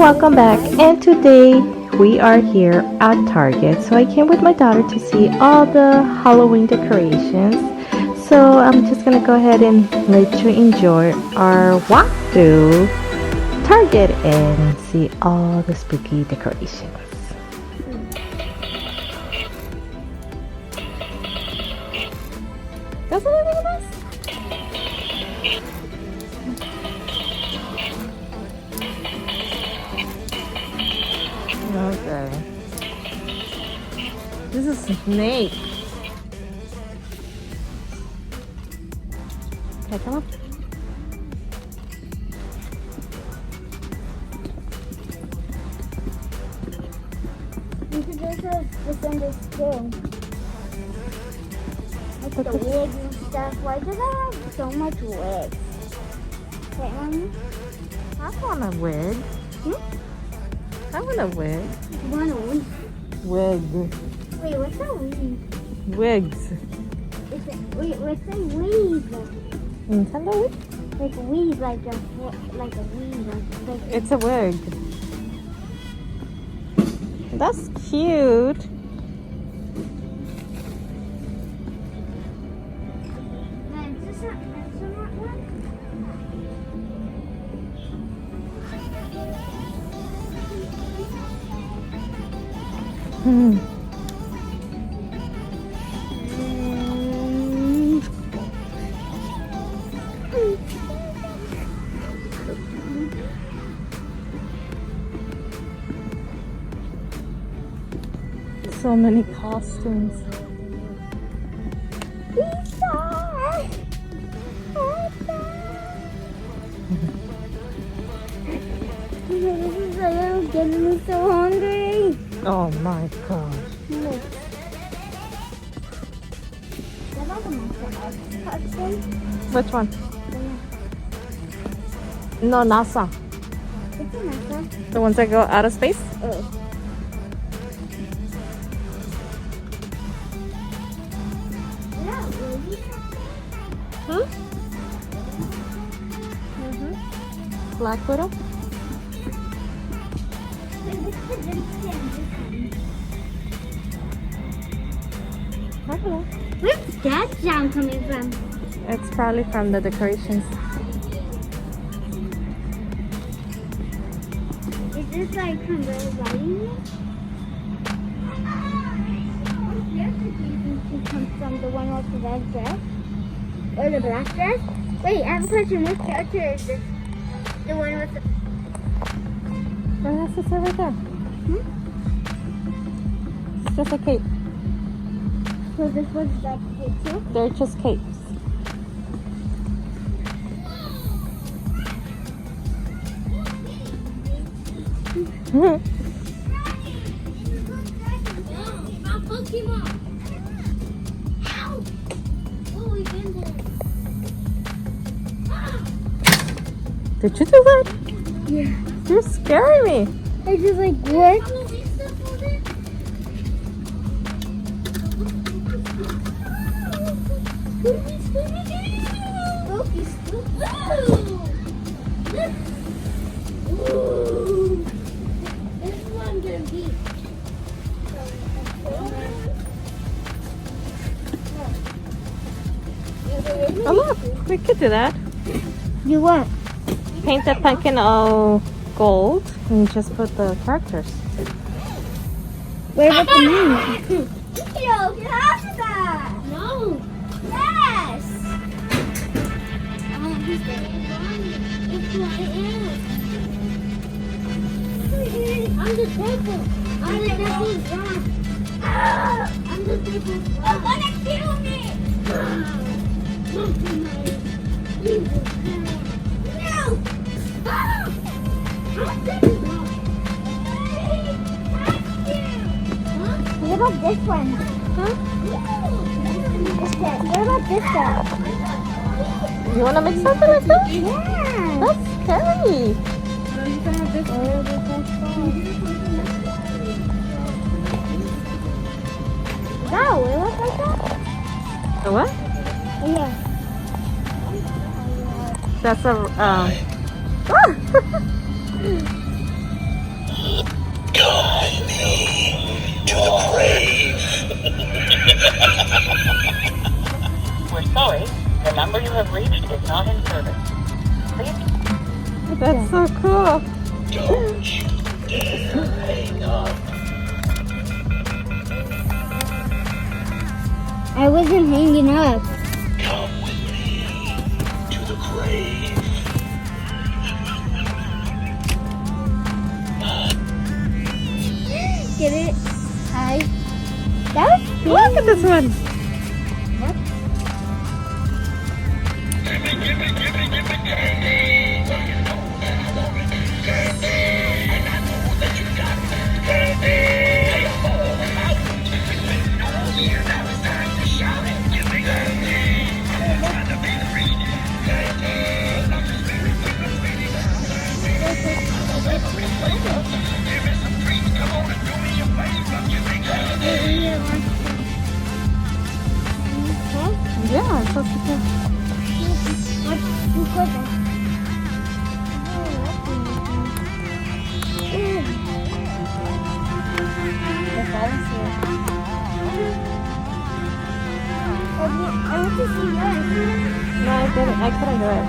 welcome back, and today we are here at Target. So I came with my daughter to see all the Halloween decorations. So I'm just gonna go ahead and let you enjoy our walk through Target and see all the spooky decorations. Doesn't it look nice? Okay. This is a snake. Okay, come on. You could also defend this too. Like the wigs and stuff. Why do they have so much wigs? Okay, Mommy? I want a wig. I want a wig. You want a wig? Wig. Wait, what's a wig? Wigs. Wait, what's a weave? Nintendo wig? Like a weave, like a weave. Like It's a wig. That's cute. Is this not one? So many costumes. I'm getting so hungry. Oh my gosh. Which one? No, NASA. It's a mess. The ones that go out of space? Oh. Hmm? Black Widow? I don't know. Where's that sound coming from? It's probably from the decorations. Is this like from the writing? It comes from the one with the red dress? Or the black dress? Wait, I have a question. Which character is this? The one with the... Oh, that's just right there. It's just a cape. So this was like cape too? They're just capes. Pokemon! Ow! Oh, we've been there. Did you do that? Yeah. You're scaring me. I just like, what? Oh look, we could do that. You what? Paint the pumpkin all gold and just put the characters. What about the moon? Yo, get out of that! No. Yes! I'm the devil. I'm the devil's wrong. I'm the devil's You're wrong. gonna kill me! No! What about this one? Huh? What about this one? You want to make something like that? Yeah. That's scary. No, it looks like that. A what? Yeah. That's a cool. Don't you dare hang up. I wasn't hanging up. Come with me to the grave. Get it? Hi. That was cool. Look at this one. Yeah, it's supposed to be. Who put that? I want to see yours. No, I didn't. I couldn't do it.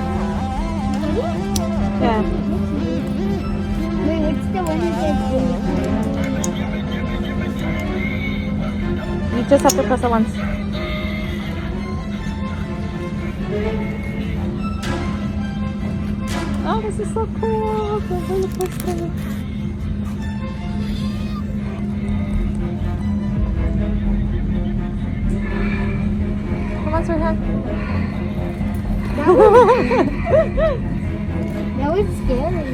Yeah. Wait, what's the one that says You just have to press it once. Oh, this is so cool. The roller coaster. Come on, sweetheart. That was scary.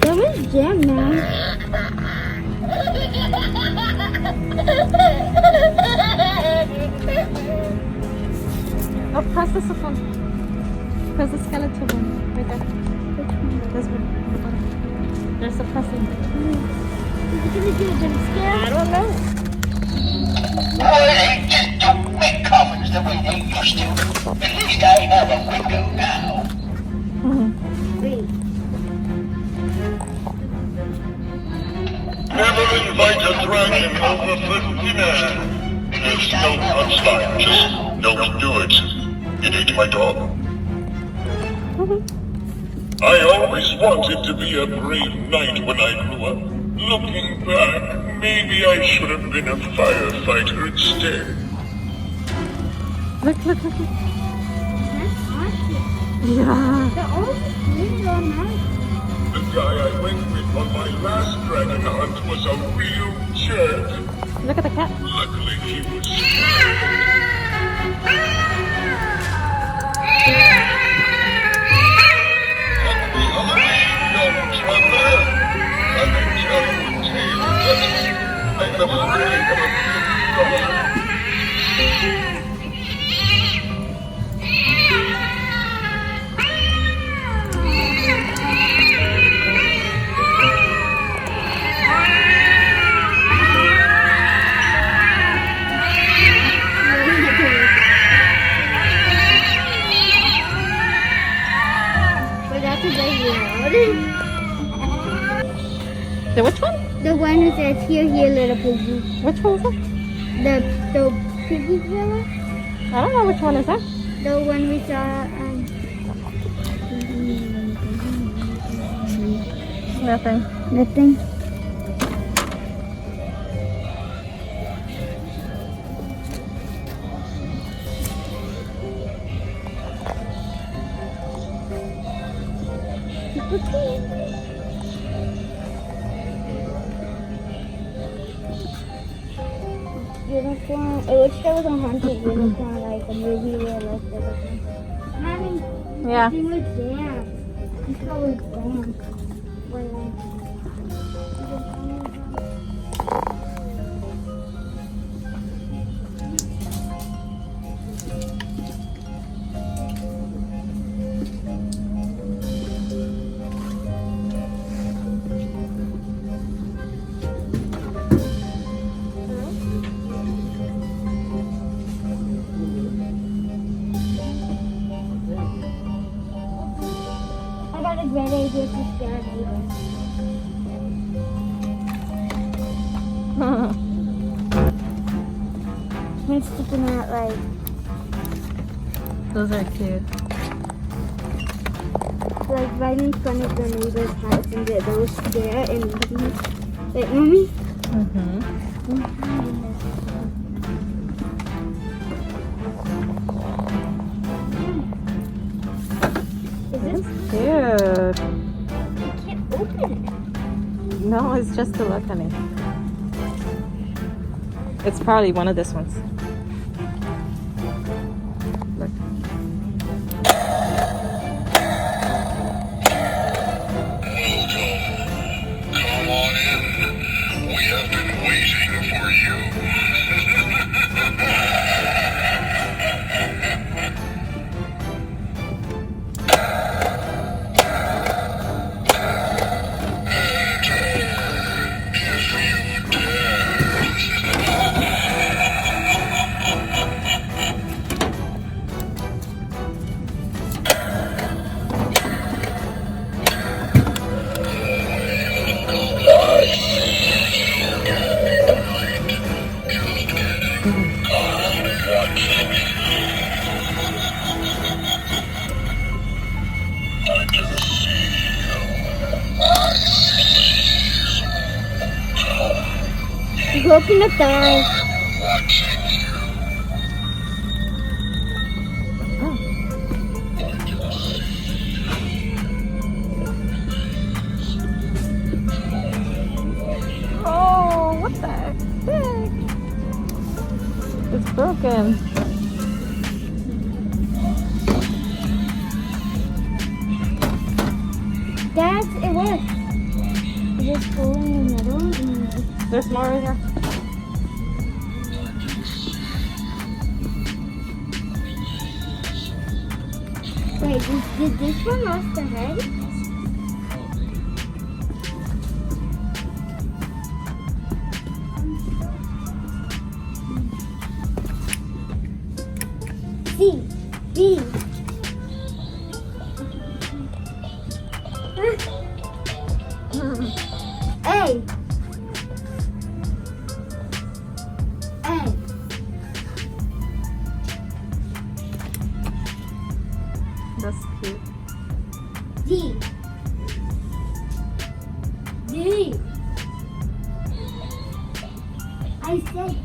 That was jam now. Oh, press this one. Press the skeleton one. Right there. This one. There's a pressing. Is it gonna do a jump scare? I don't know. Well, they just don't make coffins the way they used to. At least I have a window now. Wait. Never invite a dragon over for dinner. There's no punchline, just don't do it. It ate my dog. I always wanted to be a brave knight when I grew up. Looking back, maybe I should have been a firefighter instead. Look, look, look. Look. That's awesome. Yeah. They're all really all nice. The guy I went with on my last dragon hunt was a real jerk. Look at the cat. Luckily, he was young traveler. I can tell you a tale, but I'm afraid of a big brother. But that's a big loud. The which one? The one that says here, little piggy. Which one is that? The piggy fella? I don't know which one is that. The one we saw. Nothing. Nothing. Unicorn. I wish there was a haunted unicorn like a movie where like there was Mommy, Yeah. he was there. He probably gone. When I got a great idea to scare neighbors. I'm sticking out like Those are cute. Like right in front of the neighbor's house and get those there and these. Wait, mommy? Mm-hmm. Is this? Cute. I can't open it. No, it's just to look, honey. It's probably one of these ones. Look. Come on in. We have been waiting for you. You open up the eyes. Oh, what the heck? It's broken. Dad, it works. You just pull in the middle and There's more right here. wait, did this one lost the head? C, B. A. A. That's cute. D. D. I said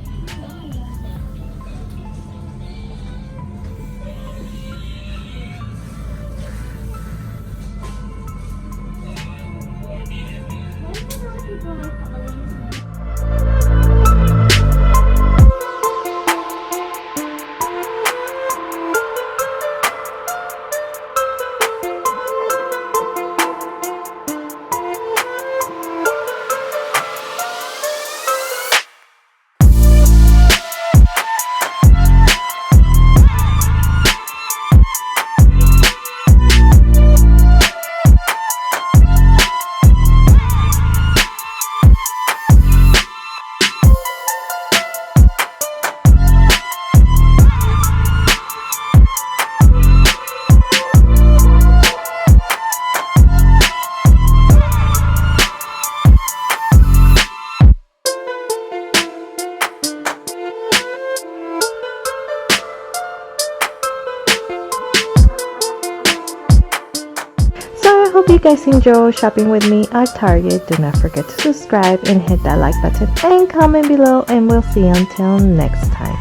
So I hope you guys enjoy shopping with me at Target. Do not forget to subscribe and hit that like button and comment below, and we'll see you until next time.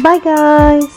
Bye guys.